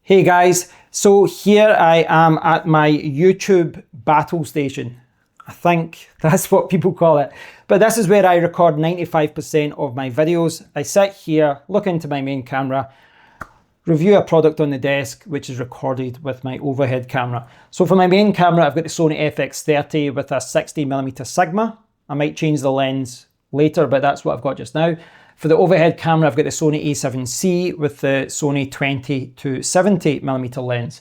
Hey guys, so here I am at my YouTube battle station. I think that's what people call it. But this is where I record 95% of my videos. I sit here, look into my main camera, review a product on the desk, which is recorded with my overhead camera. So for my main camera, I've got the Sony FX30 with a 60mm Sigma. I might change the lens later, but that's what I've got just now. For the overhead camera, I've got the Sony A7C with the Sony 20 to 70mm lens.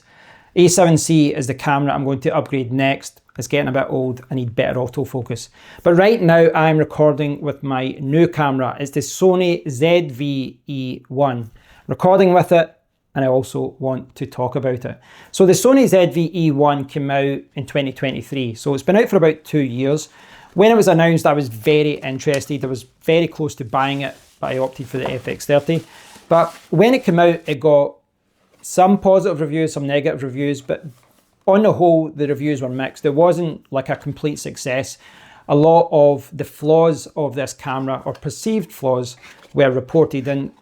A7C is the camera I'm going to upgrade next. It's getting a bit old, I need better autofocus. But right now I'm recording with my new camera. It's the Sony ZV-E1. Recording with it, and I also want to talk about it. So the Sony ZV-E1 came out in 2023, so it's been out for about 2 years. When it was announced, I was very interested. I was very close to buying it, but I opted for the FX30. But when it came out, it got some positive reviews, some negative reviews, but on the whole, the reviews were mixed. It wasn't like a complete success. A lot of the flaws of this camera, or perceived flaws, were reported, and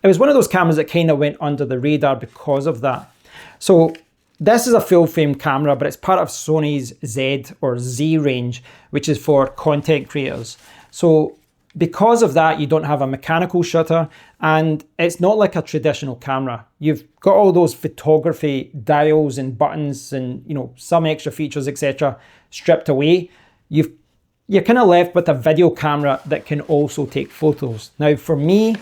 it was one of those cameras that kind of went under the radar because of that. So this is a full frame camera, but it's part of Sony's Z or Z range, which is for content creators. So because of that, you don't have a mechanical shutter, and it's not like a traditional camera. You've got all those photography dials and buttons and some extra features, etc., stripped away. You're kind of left with a video camera that can also take photos. Now, for me,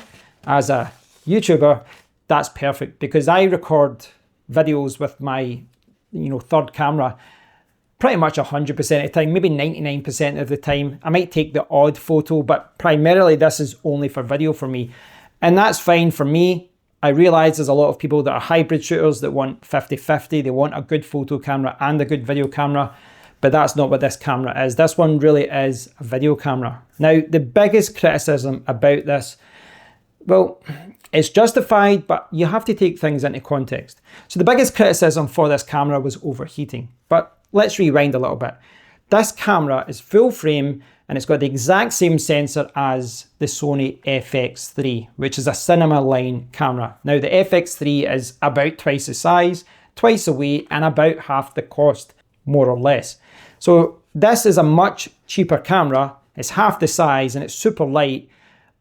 as a YouTuber, that's perfect because I record videos with my third camera pretty much 100% of the time, maybe 99% of the time. I might take the odd photo, but primarily this is only for video for me. And that's fine for me. I realize there's a lot of people that are hybrid shooters that want 50-50. They want a good photo camera and a good video camera, but that's not what this camera is. This one really is a video camera. Now, the biggest criticism about this, well, it's justified, but you have to take things into context. So the biggest criticism for this camera was overheating, but let's rewind a little bit. This camera is full frame and it's got the exact same sensor as the Sony FX3, which is a cinema line camera. Now the FX3 is about twice the size, twice the weight, and about half the cost, more or less. So this is a much cheaper camera. It's half the size and it's super light,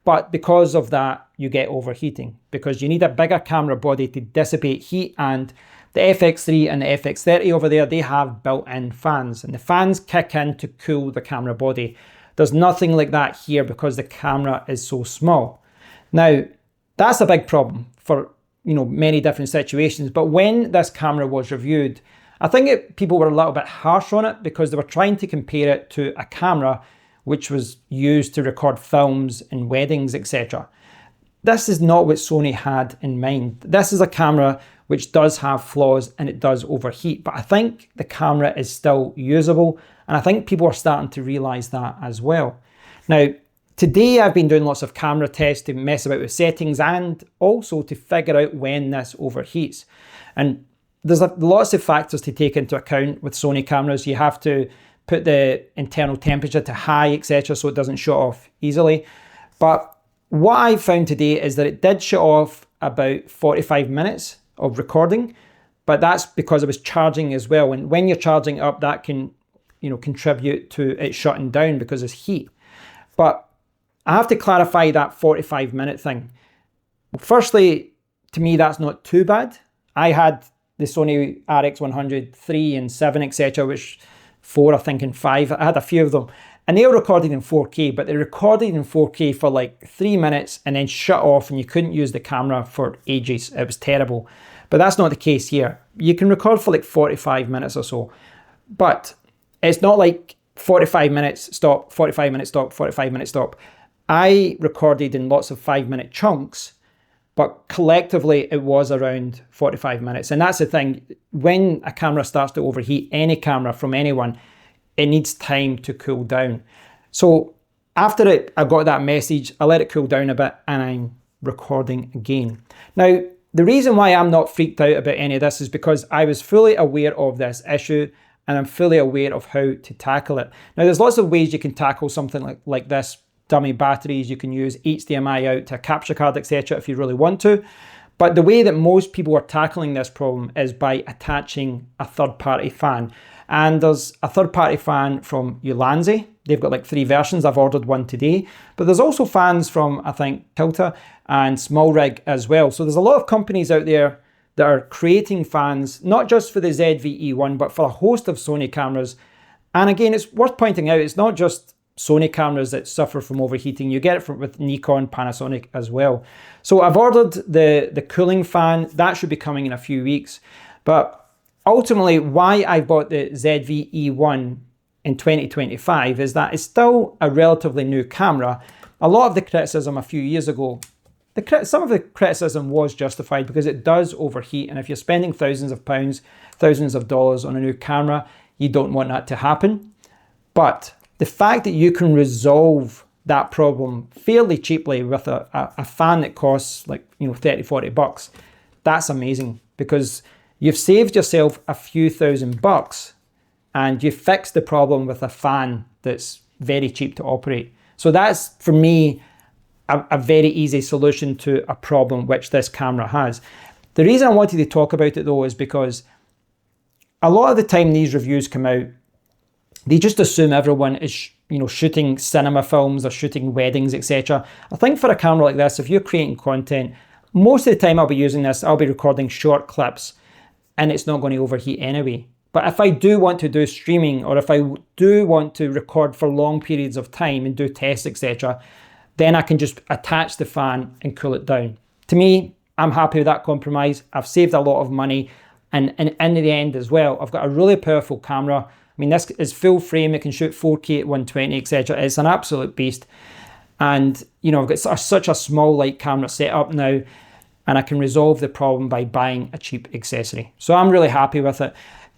but because of that, you get overheating because you need a bigger camera body to dissipate heat, and the FX3 and the FX30 over there, they have built-in fans, and the fans kick in to cool the camera body. There's nothing like that here because the camera is so small. Now, that's a big problem for many different situations, but when this camera was reviewed, I think people were a little bit harsh on it because they were trying to compare it to a camera which was used to record films and weddings, etc. This is not what Sony had in mind. This is a camera which does have flaws and it does overheat, but I think the camera is still usable, and I think people are starting to realize that as well. Now, today I've been doing lots of camera tests to mess about with settings and also to figure out when this overheats. And there's lots of factors to take into account with Sony cameras. You have to put the internal temperature to high, etc., so it doesn't shut off easily. But what I found today is that it did shut off about 45 minutes of recording, but that's because I was charging as well. And when you're charging up, that can contribute to it shutting down because there's heat. But I have to clarify that 45-minute thing. Firstly, to me, that's not too bad. I had the Sony RX100 3 and 7, etc., which 4, I think, and 5. I had a few of them, and they were recorded in 4K, but they recorded in 4K for like 3 minutes and then shut off, and you couldn't use the camera for ages. It was terrible. But that's not the case here. You can record for like 45 minutes or so, but it's not like 45 minutes stop, 45 minutes stop, 45 minutes stop. I recorded in lots of 5-minute chunks, but collectively it was around 45 minutes. And that's the thing, when a camera starts to overheat, any camera from anyone, it needs time to cool down. So after I got that message, I let it cool down a bit and I'm recording again. Now, the reason why I'm not freaked out about any of this is because I was fully aware of this issue and I'm fully aware of how to tackle it. Now, there's lots of ways you can tackle something like this. Dummy batteries, you can use HDMI out to a capture card, etc., if you really want to. But the way that most people are tackling this problem is by attaching a third-party fan. And there's a third-party fan from Ulanzi. They've got like 3 versions. I've ordered one today. But there's also fans from, I think, Kilta and Small Rig as well. So there's a lot of companies out there that are creating fans, not just for the ZV-E1, but for a host of Sony cameras. And again, it's worth pointing out, it's not just Sony cameras that suffer from overheating. You get it with Nikon, Panasonic as well. So I've ordered the cooling fan. That should be coming in a few weeks. But ultimately, why I bought the ZV-E1 in 2025 is that it's still a relatively new camera. A lot of the criticism a few years ago, some of the criticism was justified because it does overheat, and if you're spending thousands of pounds, thousands of dollars on a new camera, you don't want that to happen. But the fact that you can resolve that problem fairly cheaply with a fan that costs like 30, 40 bucks, that's amazing, because you've saved yourself a few $1,000 and you fixed the problem with a fan that's very cheap to operate. So that's, for me, a very easy solution to a problem which this camera has. The reason I wanted to talk about it though is because a lot of the time these reviews come out, they just assume everyone is shooting cinema films or shooting weddings, etc. I think for a camera like this, if you're creating content, most of the time I'll be using this, I'll be recording short clips and it's not going to overheat anyway. But if I do want to do streaming, or if I do want to record for long periods of time and do tests, etc., then I can just attach the fan and cool it down. To me, I'm happy with that compromise. I've saved a lot of money, and in the end as well, I've got a really powerful camera. I mean, this is full frame, it can shoot 4K at 120, etc. It's an absolute beast. And I've got such a small light camera set up now, and I can resolve the problem by buying a cheap accessory. So I'm really happy with it.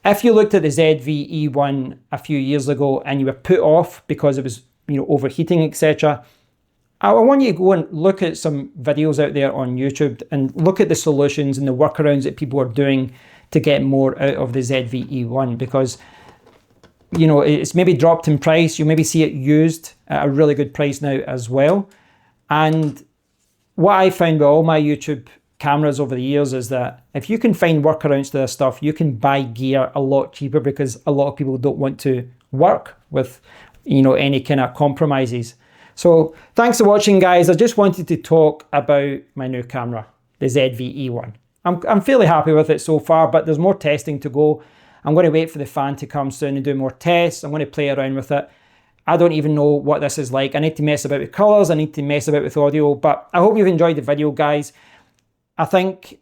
If you looked at the ZV-E1 a few years ago and you were put off because it was overheating, etc., I want you to go and look at some videos out there on YouTube and look at the solutions and the workarounds that people are doing to get more out of the ZV-E1, because it's maybe dropped in price. You maybe see it used at a really good price now as well. And what I found with all my YouTube cameras over the years is that if you can find workarounds to this stuff, you can buy gear a lot cheaper, because a lot of people don't want to work with any kind of compromises. So thanks for watching, guys. I just wanted to talk about my new camera, the ZV-E1. I'm fairly happy with it so far, but there's more testing to go. I'm going to wait for the fan to come soon and do more tests. I'm going to play around with it. I don't even know what this is like. I need to mess about with colors. I need to mess about with audio, but I hope you've enjoyed the video, guys. I think,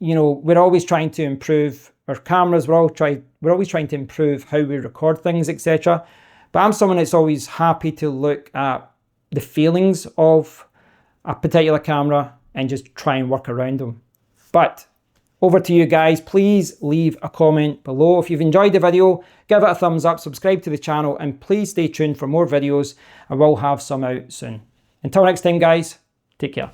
we're always trying to improve our cameras. We're always trying to improve how we record things, etc. But I'm someone that's always happy to look at the failings of a particular camera and just try and work around them. But over to you guys. Please leave a comment below. If you've enjoyed the video, give it a thumbs up, subscribe to the channel, and please stay tuned for more videos. I will have some out soon. Until next time, guys, take care.